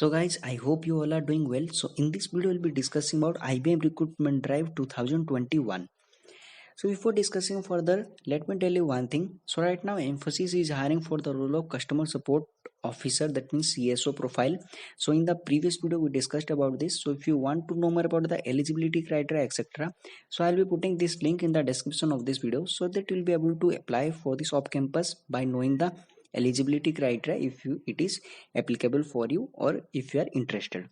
So guys, I hope you all are doing well. So in this video, we'll be discussing about IBM Recruitment Drive 2021. So before discussing further, let me tell you one thing. So right now, Emphasis is hiring for the role of Customer Support Officer, that means CSO profile. So in the previous video, we discussed about this. So if you want to know more about the eligibility criteria, etc., so I'll be putting this link in the description of this video so that you'll be able to apply for this off campus by knowing the eligibility criteria if it is applicable for you or if you are interested.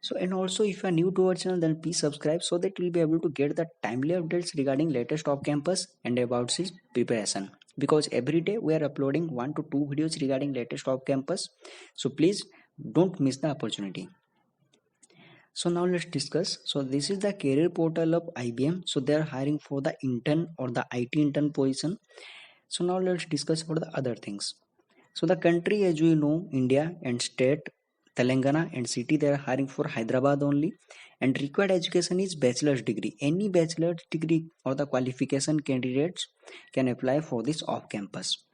So and also if you are new to our channel, then please subscribe so that you'll be able to get the timely updates regarding latest off campus and about its preparation, because every day we are uploading 1 to 2 videos regarding latest off campus. So please don't miss the opportunity. So now let's discuss. So this is the career portal of IBM. So they are hiring for the intern or the IT intern position. So now let's discuss about the other things. So the country, as we know, India and state, Telangana and city, they are hiring for Hyderabad only, and required education is bachelor's degree. Any bachelor's degree or the qualification candidates can apply for this off campus.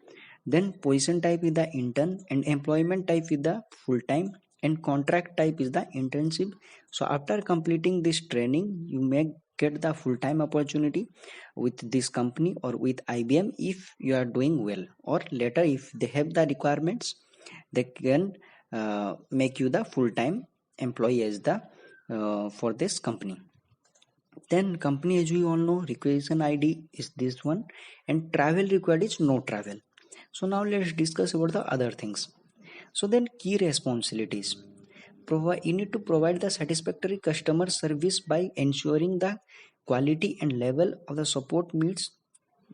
Then position type is the intern, and employment type is the full time, and contract type is the internship. So after completing this training, you may get the full time opportunity with this company or with IBM if you are doing well, or later if they have the requirements, they can make you the full time employee as the for this company. Then company, as we all know, requisition ID is this one, and travel required is no travel. So now let's discuss about the other things. So then key responsibilities. You need to provide the satisfactory customer service by ensuring the quality and level of the support meets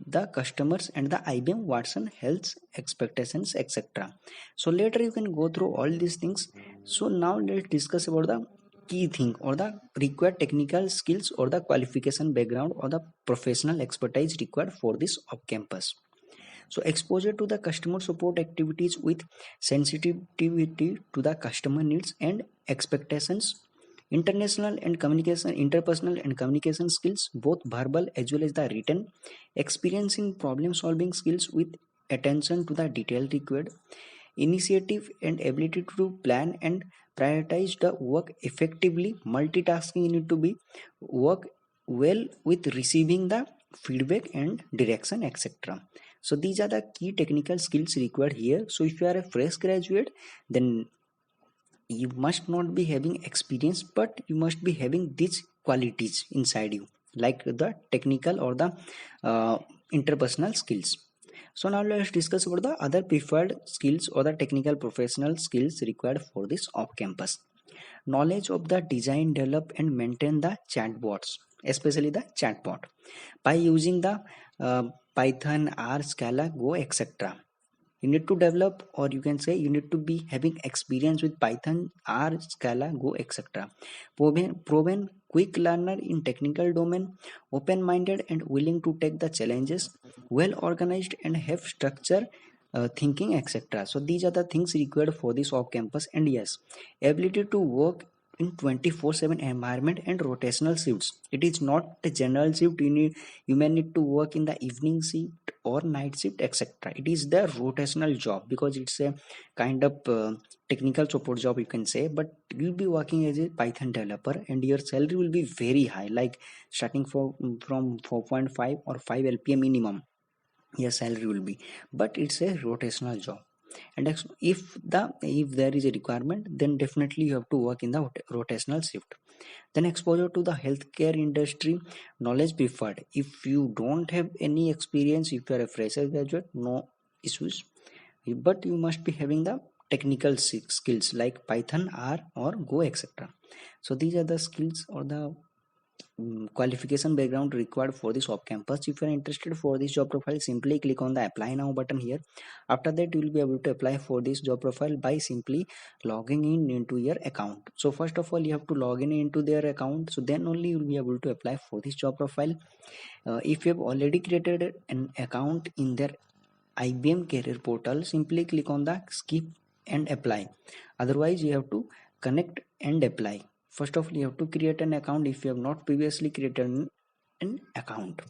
the customers and the IBM Watson health expectations, etc. So later you can go through all these things. So now let's discuss about the key thing or the required technical skills or the qualification background or the professional expertise required for this off campus. So exposure to the customer support activities with sensitivity to the customer needs and expectations, international and communication, interpersonal and communication skills, both verbal as well as the written, experience in problem solving skills with attention to the detail required, initiative and ability to plan and prioritize the work effectively, multitasking need to be work well with receiving the feedback and direction, etc. So these are the key technical skills required here. So if you are a fresh graduate, then you must not be having experience, but you must be having these qualities inside you, like the technical or the interpersonal skills. So now let's discuss about the other preferred skills or the technical professional skills required for this off campus. Knowledge of the design, develop and maintain the chatbots, especially the chatbot, by using the Python, R, Scala, Go, etc. You need to develop, or you can say you need to be having experience with Python, R, Scala, Go, etc. Proven quick learner in technical domain, open minded and willing to take the challenges, well organized and have structure thinking, etc. So these are the things required for this off campus. And yes, ability to work in 24/7 environment and rotational shifts. It is not a general shift. You may need to work in the evening shift or night shift, etc. It is the rotational job because it's a kind of technical support job, you can say, but you'll be working as a Python developer and your salary will be very high, like starting from 4.5 or 5 LPA minimum. Your salary will be, but it's a rotational job. And if there is a requirement, then definitely you have to work in the rotational shift. Then exposure to the healthcare industry, knowledge preferred. If you don't have any experience, if you are a fresher graduate, no issues, but you must be having the technical skills like Python, R or Go, etc. So these are the skills or the qualification background required for this off campus. If you are interested for this job profile, simply click on the apply now button here. After that, you will be able to apply for this job profile by simply logging in into your account. So first of all, you have to log in into their account, so then only you will be able to apply for this job profile. If you have already created an account in their IBM career portal, simply click on the skip and apply. Otherwise, you have to connect and apply. First of all, you have to create an account if you have not previously created an account.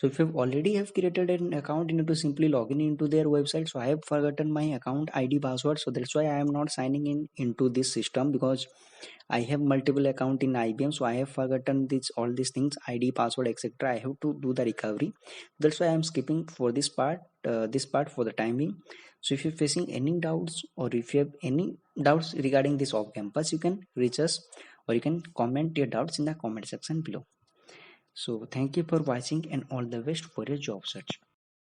So if you've already have created an account, you need to simply log in into their website. So I have forgotten my account ID password, so that's why I am not signing in into this system, because I have multiple account in IBM, so I have forgotten this all these things, ID, password, etc. I have to do the recovery. That's why I am skipping for this part for the time being. So if you're facing any doubts, or if you have any doubts regarding this off campus, you can reach us, or you can comment your doubts in the comment section below. So thank you for watching, and all the best for your job search.